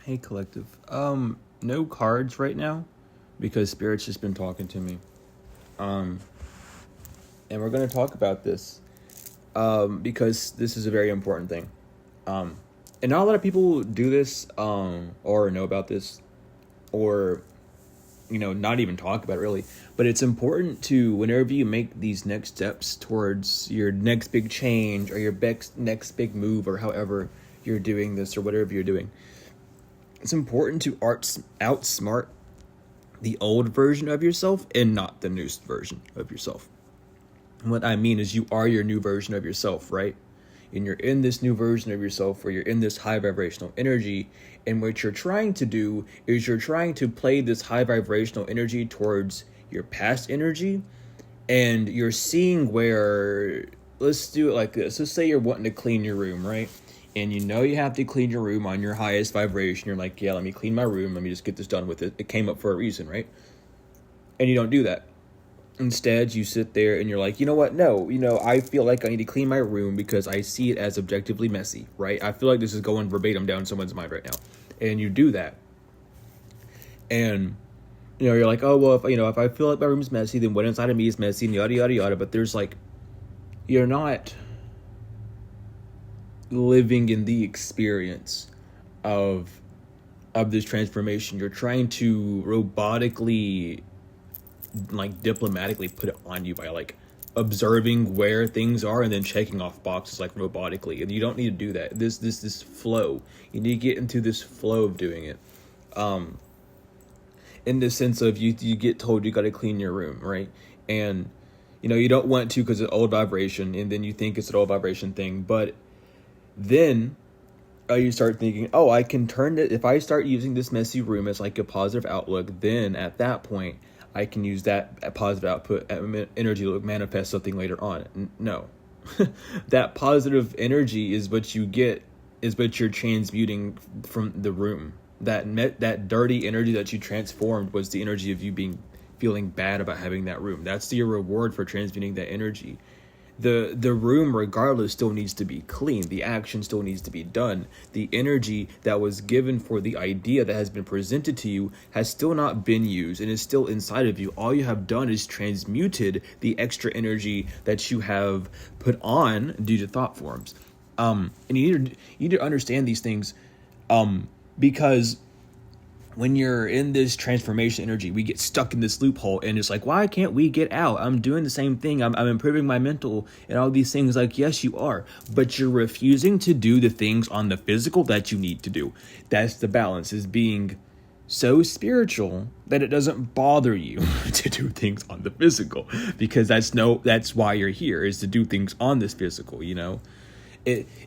Hey, collective. No cards right now because Spirit's just been talking to me. Um, and we're gonna talk about this. Because this is a very important thing. Um, and not a lot of people do this, or know about this, or not even talk about it really. But it's important to whenever you make these next steps towards your next big change or your next big move or however you're doing this or whatever you're doing. It's important to outsmart the old version of yourself and not the newest version of yourself. And what I mean is you are your new version of yourself, right? And you're in this new version of yourself where you're in this high vibrational energy. And what you're trying to do is you're trying to play this high vibrational energy towards your past energy. And you're seeing where, let's do it like this. Let's say you're wanting to clean your room, right? And you have to clean your room on your highest vibration. You're like, yeah, let me clean my room. Let me just get this done with it. It came up for a reason, right? And you don't do that. Instead, you sit there and you're like, you know what? No, I feel like I need to clean my room because I see it as objectively messy, right? I feel like this is going verbatim down someone's mind right now. And you do that. And, you're like, oh, well, if I feel like my room's messy, then what inside of me is messy and yada, yada, yada. But there's like, you're not living in the experience of this transformation. You're trying to robotically, like diplomatically put it on you by like observing where things are and then checking off boxes like robotically. And you don't need to do that. This flow. You need to get into this flow of doing it. In the sense of you get told you got to clean your room, right? And you don't want to because it's old vibration, and then you think it's an old vibration thing, but then you start thinking, oh, I can turn it. If I start using this messy room as like a positive outlook, then at that point, I can use that positive output energy to manifest something later on. No, that positive energy is what you get, is what you're transmuting from the room. That dirty energy that you transformed was the energy of you feeling bad about having that room. That's your reward for transmuting that energy. The room regardless still needs to be clean. The action still needs to be done. The energy that was given for the idea that has been presented to you has still not been used and is still inside of you. All you have done is transmuted the extra energy that you have put on due to thought forms. And you need to understand these things, because when you're in this transformation energy, we get stuck in this loophole and it's like, why can't we get out? I'm doing the same thing. I'm improving my mental and all these things. Like, yes, you are, but you're refusing to do the things on the physical that you need to do. That's the balance, is being so spiritual that it doesn't bother you to do things on the physical, because that's why you're here, is to do things on this physical,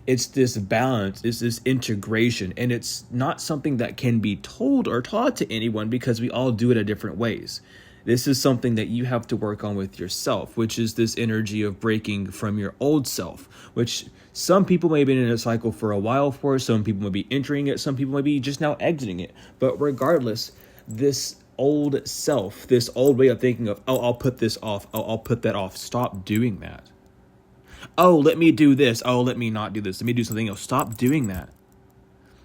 It's this balance, it's this integration, and it's not something that can be told or taught to anyone because we all do it in different ways. This is something that you have to work on with yourself, which is this energy of breaking from your old self, which some people may have been in a cycle for a while for, some people may be entering it, some people may be just now exiting it. But regardless, this old self, this old way of thinking of, oh, I'll put this off, oh, I'll put that off. Stop doing that. Oh, let me do this. Oh, let me not do this. Let me do something else. Stop doing that.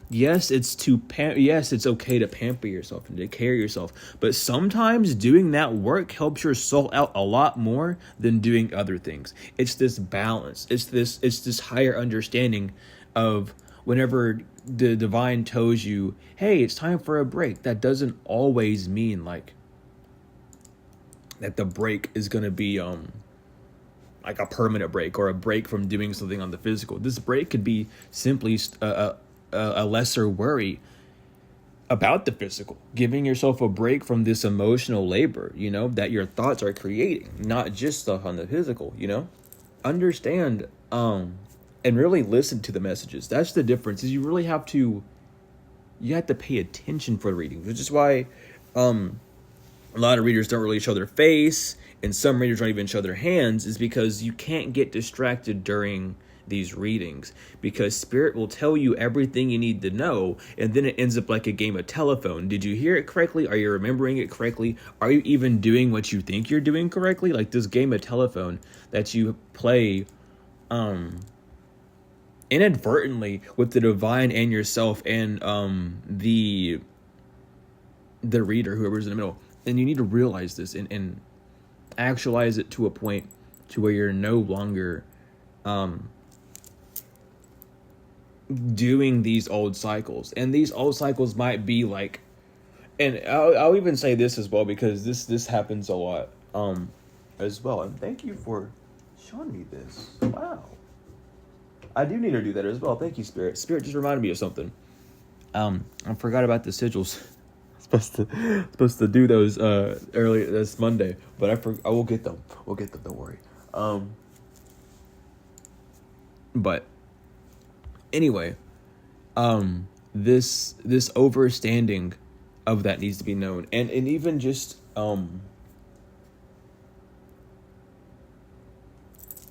Yes, it's okay to pamper yourself and take care of yourself, but sometimes doing that work helps your soul out a lot more than doing other things. It's this balance. It's this higher understanding of whenever the divine tells you, hey, it's time for a break. That doesn't always mean like that the break is going to be like a permanent break or a break from doing something on the physical. This break could be simply a lesser worry about the physical, giving yourself a break from this emotional labor, that your thoughts are creating, not just stuff on the physical, understand, and really listen to the messages. That's the difference, is you have to pay attention for readings, which is why, a lot of readers don't really show their face, and some readers don't even show their hands, is because you can't get distracted during these readings, because spirit will tell you everything you need to know, and then it ends up like a game of telephone. Did you hear it correctly? Are you remembering it correctly? Are you even doing what you think you're doing correctly? Like this game of telephone that you play inadvertently with the divine and yourself and the reader, whoever's in the middle. And you need to realize this and actualize it to a point to where you're no longer doing these old cycles. And these old cycles might be like, and I'll even say this as well, because this happens a lot as well. And thank you for showing me this. Wow. I do need to do that as well. Thank you, Spirit. Spirit just reminded me of something. I forgot about the sigils. supposed to do those early this Monday, but I will get them. We'll get them. Don't worry. But anyway, this overstanding of that needs to be known, and even just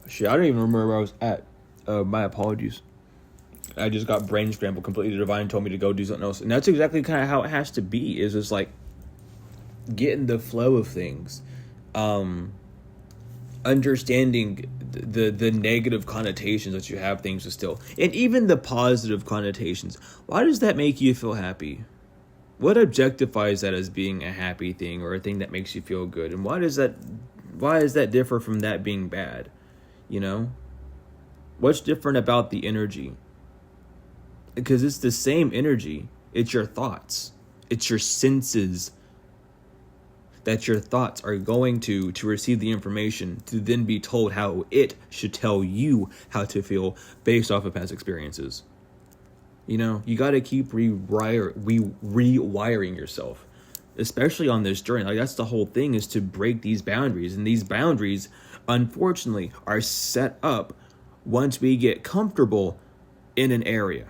shit, I don't even remember where I was at. My apologies. I just got brain scrambled completely. Divine told me to go do something else, and that's exactly kind of how it has to be. Is just like getting the flow of things, understanding the negative connotations that you have things to still, and even the positive connotations. Why does that make you feel happy? What objectifies that as being a happy thing or a thing that makes you feel good? And why does that differ from that being bad? You know? What's different about the energy? Because it's the same energy. It's your thoughts. It's your senses. That your thoughts are going to receive the information to then be told how it should tell you how to feel based off of past experiences. You know, you got to keep rewiring yourself, especially on this journey. Like, that's the whole thing, is to break these boundaries. And these boundaries, unfortunately, are set up once we get comfortable in an area.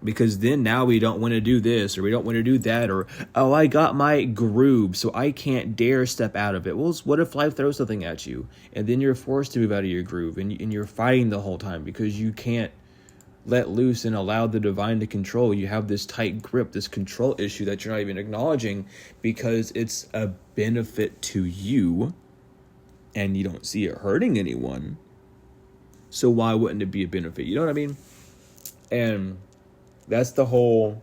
Because then now we don't want to do this, or we don't want to do that, or, oh, I got my groove, so I can't dare step out of it. Well, what if life throws something at you, and then you're forced to move out of your groove, and you're fighting the whole time because you can't let loose and allow the divine to control. You have this tight grip, this control issue that you're not even acknowledging because it's a benefit to you, and you don't see it hurting anyone. So why wouldn't it be a benefit? You know what I mean? And that's the whole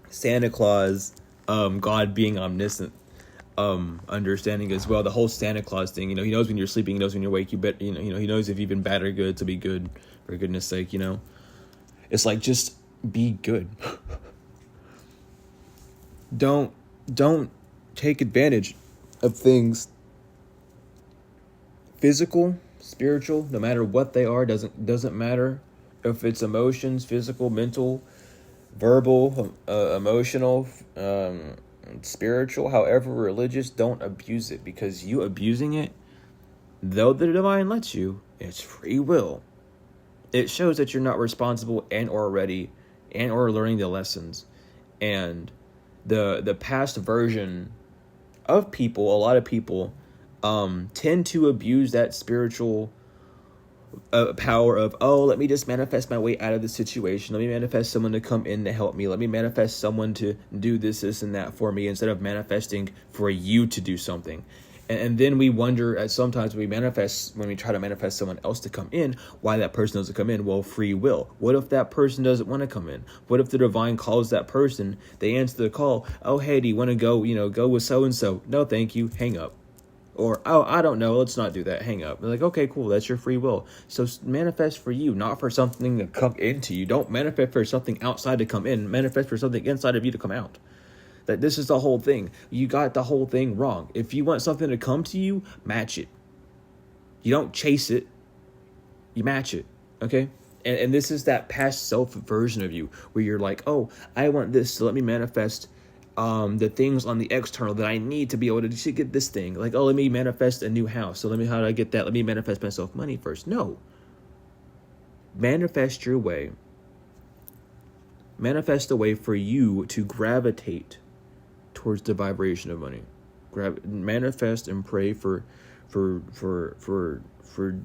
Santa Claus, God being omniscient, understanding as well. The whole Santa Claus thing, you know, he knows when you're sleeping, he knows when you're awake. He knows if you've been bad or good, to be good, for goodness sake. You know, it's like, just be good. Don't take advantage of things. Physical, spiritual, no matter what they are, doesn't matter. If it's emotions, physical, mental, verbal, emotional, spiritual, however religious, don't abuse it, because you abusing it, though the divine lets you, it's free will. It shows that you're not responsible and or ready and or learning the lessons. And the past version of people, a lot of people tend to abuse that spiritual power of, oh, let me just manifest my way out of the situation. Let me manifest someone to come in to help me. Let me manifest someone to do this and that for me, instead of manifesting for you to do something. And then we wonder, at sometimes when we try to manifest someone else to come in, why that person doesn't come in. Well, free will. What if that person doesn't want to come in? What if the divine calls that person, they answer the call, oh, hey, do you want to go with so-and-so? No, thank you. Hang up. Or, oh, I don't know, let's not do that, hang up. They're like, okay, cool, that's your free will. So manifest for you, not for something to come into you. Don't manifest for something outside to come in. Manifest for something inside of you to come out. That this is the whole thing. You got the whole thing wrong. If you want something to come to you, match it. You don't chase it. You match it, okay? And this is that past self version of you, where you're like, oh, I want this, so let me manifest the things on the external that I need to be able to get this thing. Like, oh, let me manifest a new house. So how do I get that? Let me manifest myself money first. No. Manifest your way. Manifest a way for you to gravitate towards the vibration of money. Manifest and pray for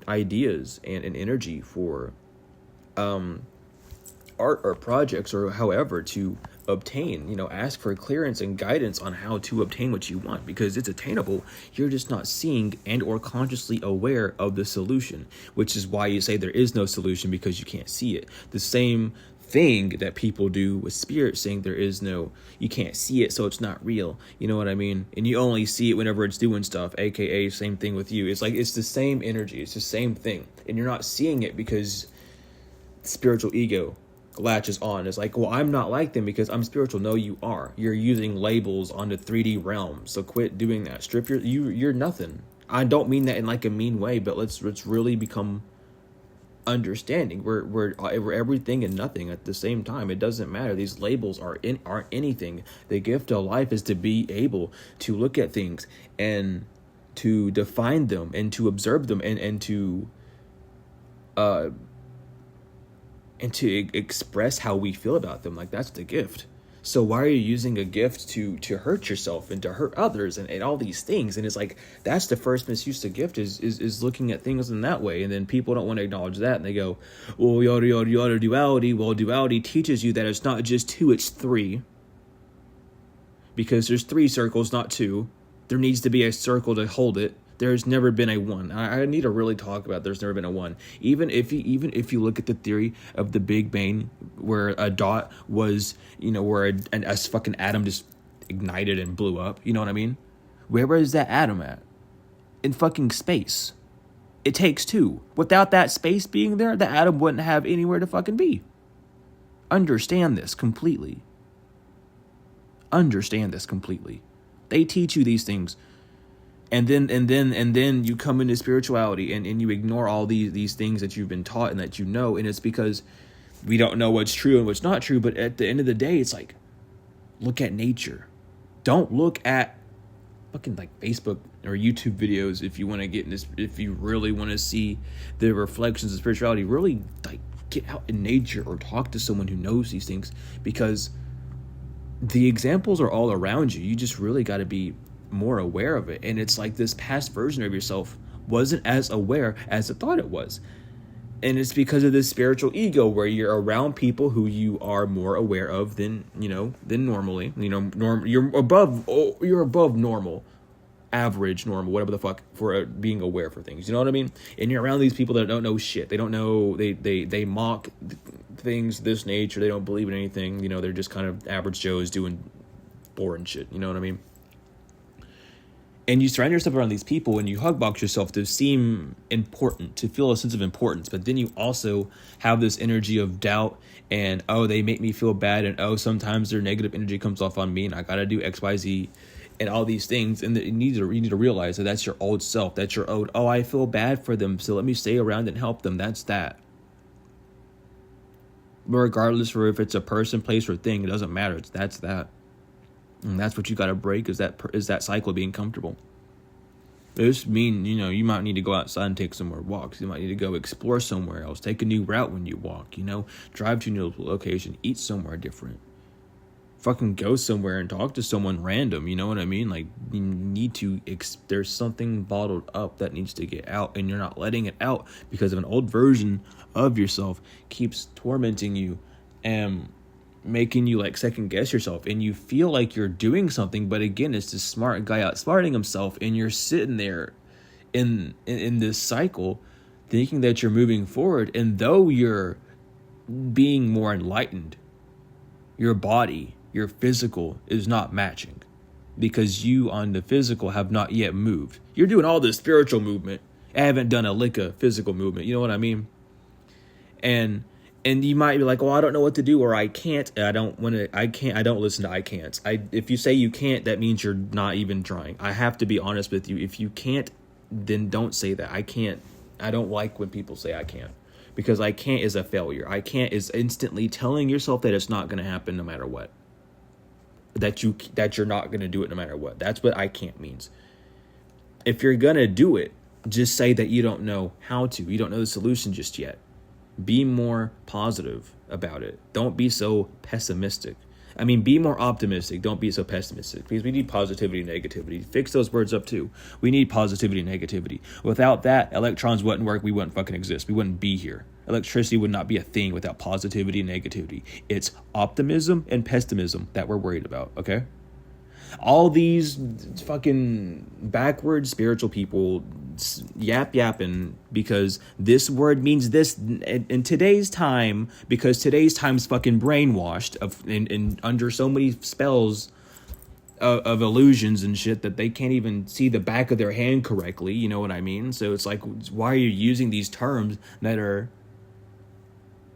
ideas and energy for art or projects or however to obtain. Ask for clearance and guidance on how to obtain what you want, because it's attainable. You're just not seeing and or consciously aware of the solution, which is why you say there is no solution, because you can't see it. The same thing that people do with spirit, saying you can't see it, so it's not real. You know what I mean? And you only see it whenever it's doing stuff, aka same thing with you. It's like, it's the same energy, it's the same thing, and you're not seeing it because spiritual ego latches on. It's like, well, I'm not like them because I'm spiritual. No, you are. You're using labels on the 3D realm, so quit doing that. Strip you're nothing. I don't mean that in like a mean way, but let's really become understanding. We're everything and nothing at the same time. It doesn't matter. These labels aren't anything. The gift of life is to be able to look at things and to define them and to observe them and to express how we feel about them. Like, that's the gift. So why are you using a gift to hurt yourself and to hurt others and all these things? And it's like, that's the first misuse of gift is looking at things in that way. And then people don't want to acknowledge that, and they go, well, yada duality. Well, duality teaches you that it's not just two, it's three, because there's three circles, not two. There needs to be a circle to hold it. There's never been a one. I need to really talk about there's never been a one. Even if you look at the theory of the Big Bang, where a dot was, where a fucking atom just ignited and blew up. You know what I mean? Where is that atom at? In fucking space. It takes two. Without that space being there, the atom wouldn't have anywhere to fucking be. Understand this completely. Understand this completely. They teach you these things. And then you come into spirituality and you ignore all these things that you've been taught and that and it's because we don't know what's true and what's not true. But at the end of the day, it's like, look at nature. Don't look at fucking like Facebook or YouTube videos if you want to get in this. If you really want to see the reflections of spirituality, really like get out in nature or talk to someone who knows these things, because the examples are all around you. You just really got to be more aware of it. And it's like, this past version of yourself wasn't as aware as it thought it was, and it's because of this spiritual ego where you're around people who you are more aware of than normally. You're above normal, average, normal, whatever the fuck, for being aware for things. You know what I mean? And you're around these people that don't know shit. They don't know. They mock things this nature. They don't believe in anything. They're just kind of average Joes doing boring shit. You know what I mean? And you surround yourself around these people and you hugbox yourself to seem important, to feel a sense of importance. But then you also have this energy of doubt and, oh, they make me feel bad. And, oh, sometimes their negative energy comes off on me and I got to do X, Y, Z and all these things. And you need to realize that that's your old self. That's your old, oh, I feel bad for them, so let me stay around and help them. That's that. Regardless of if it's a person, place, or thing, it doesn't matter. That's that. And that's what you got to break, is that cycle of being comfortable. This mean, you might need to go outside and take some more walks. You might need to go explore somewhere else. Take a new route when you walk, drive to a new location, eat somewhere different. Fucking go somewhere and talk to someone random, you know what I mean? Like, you need to, there's something bottled up that needs to get out, and you're not letting it out because of an old version of yourself keeps tormenting you and making you like second guess yourself, and you feel like you're doing something, but again, it's this smart guy outsmarting himself, and you're sitting there in this cycle thinking that you're moving forward, and though you're being more enlightened, your body, your physical is not matching, because you on the physical have not yet moved. You're doing all this spiritual movement, I haven't done a lick of physical movement, you know what I mean? And you might be like, well, I don't know what to do, or I can't. I don't listen to I can't. If you say you can't, that means you're not even trying. I have to be honest with you. If you can't, then don't say that. I can't. I don't like when people say I can't, because I can't is a failure. I can't is instantly telling yourself that it's not going to happen no matter what. That you're not going to do it no matter what. That's what I can't means. If you're going to do it, just say that you don't know how to. You don't know the solution just yet. Be more positive about it. Don't be so pessimistic. I mean, be more optimistic. Don't be so pessimistic, because we need positivity and negativity. Fix those words up too. We need positivity and negativity. Without that, electrons wouldn't work. We wouldn't fucking exist. We wouldn't be here. Electricity would not be a thing without positivity and negativity. It's optimism and pessimism that we're worried about, okay? All these fucking backwards spiritual people yapping because this word means this in today's time, because today's time's fucking brainwashed and under so many spells of illusions and shit that they can't even see the back of their hand correctly. You know what I mean? So it's like, why are you using these terms that are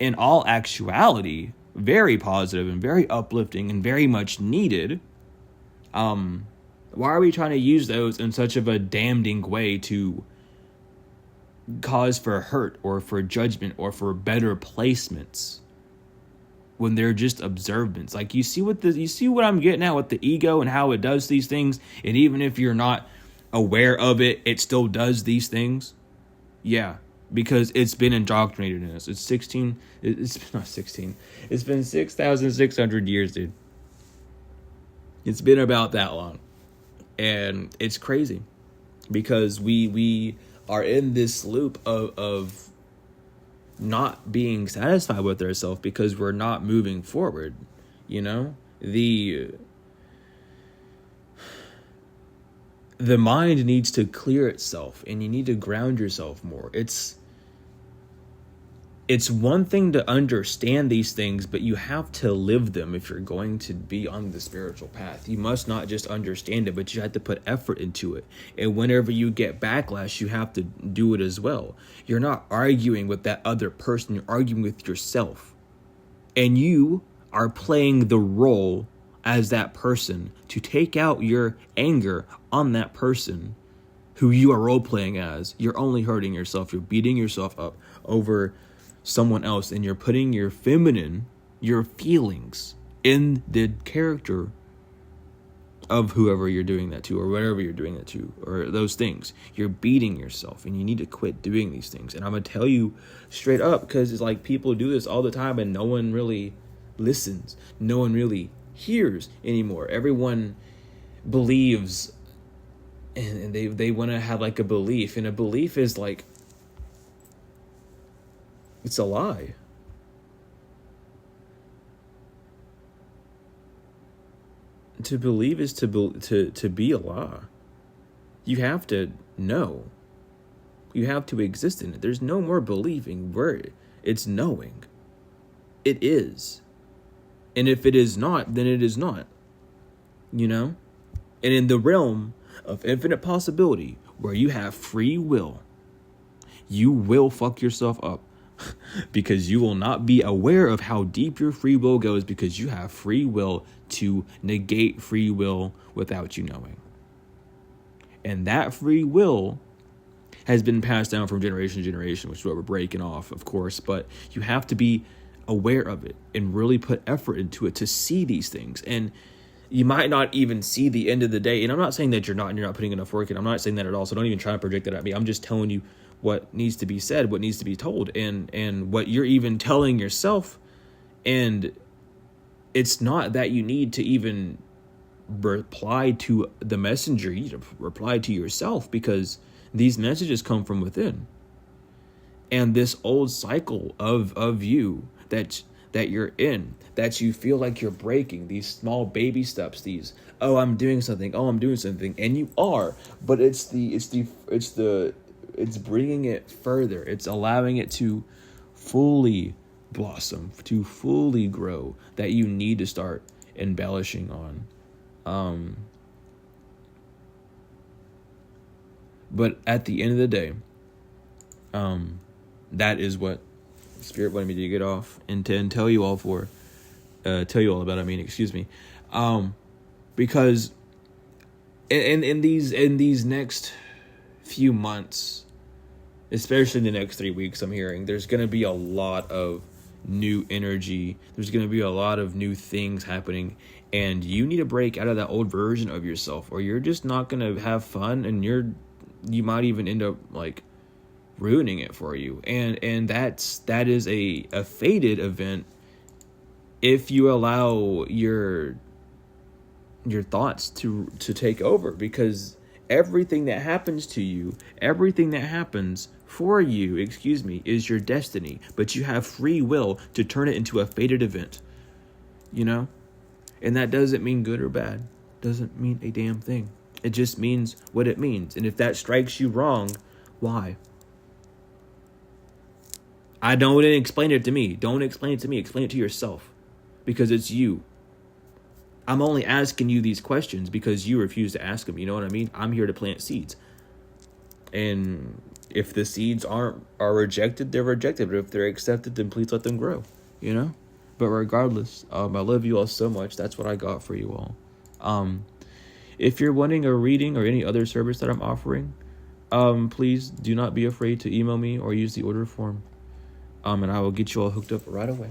in all actuality very positive and very uplifting and very much needed? Why are we trying to use those in such of a damning way to cause for hurt or for judgment or for better placements when they're just observance? Like, you see what I'm getting at with the ego and how it does these things, and even if you're not aware of it, it still does these things. Yeah, because it's been indoctrinated in us. It's not 16. It's been 6,600 years, dude. It's been about that long. And it's crazy because we are in this loop of not being satisfied with ourselves because we're not moving forward. You know, the mind needs to clear itself, and you need to ground yourself more. It's one thing to understand these things, but you have to live them if you're going to be on the spiritual path. You must not just understand it, but you have to put effort into it. And whenever you get backlash, you have to do it as well. You're not arguing with that other person, you're arguing with yourself. And you are playing the role as that person to take out your anger on that person who you are role-playing as. You're only hurting yourself. You're beating yourself up over someone else, and you're putting your feelings in the character of whoever you're doing that to, or whatever you're doing that to, or those things. You're beating yourself, and you need to quit doing these things. And I'm gonna tell you straight up, because it's like people do this all the time and no one really listens, no one really hears anymore. Everyone believes, and they want to have like a belief, and a belief is like, it's a lie. To believe is to be a lie. You have to know. You have to exist in it. There's no more believing. It's knowing. It is. And if it is not, then it is not. You know? And in the realm of infinite possibility, where you have free will, you will fuck yourself up. Because you will not be aware of how deep your free will goes, because you have free will to negate free will without you knowing. And that free will has been passed down from generation to generation, which is what we're breaking off, of course. But you have to be aware of it and really put effort into it to see these things. And you might not even see the end of the day. And I'm not saying that you're not putting enough work in. I'm not saying that at all. So don't even try to project that at me. I'm just telling you what needs to be said, what needs to be told, and what you're even telling yourself. And it's not that you need to even reply to the messenger. You need to reply to yourself, because these messages come from within. And this old cycle of you that you're in, that you feel like you're breaking, these small baby steps, these, I'm doing something, and you are, but it's bringing it further. It's allowing it to fully blossom, to fully grow, that you need to start embellishing on. But at the end of the day, that is what Spirit wanted me to get off and tell you all about. Excuse me. Because in these next few months, especially in the next 3 weeks, I'm hearing there's going to be a lot of new energy. There's going to be a lot of new things happening, and you need to break out of that old version of yourself, or you're just not going to have fun, and you might even end up like ruining it for you. And that is a fated event if you allow your thoughts to take over, because everything that happens to you, everything that happens for you, is your destiny, but you have free will to turn it into a fated event, and that doesn't mean good or bad, doesn't mean a damn thing. It just means what it means. And if that strikes you wrong, why? I don't explain it to me. Don't explain it to me. Explain it to yourself, because it's you. I'm only asking you these questions because you refuse to ask them. You know what I mean? I'm here to plant seeds. And if the seeds are rejected, they're rejected. But if they're accepted, then please let them grow, But regardless, I love you all so much. That's what I got for you all. If you're wanting a reading or any other service that I'm offering, please do not be afraid to email me or use the order form. And I will get you all hooked up right away.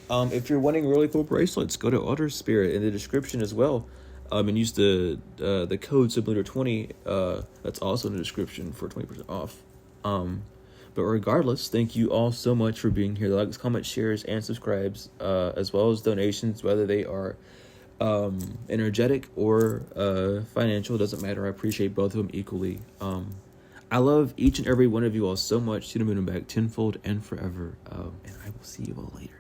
If you're wanting really cool bracelets, go to Altar Spirit in the description as well. And use the code Subliminal20. That's also in the description for 20% off. But regardless, thank you all so much for being here. Likes, comments, shares, and subscribes, as well as donations, whether they are energetic or financial, doesn't matter. I appreciate both of them equally. I love each and every one of you all so much. To the moon and back tenfold and forever. And I will see you all later.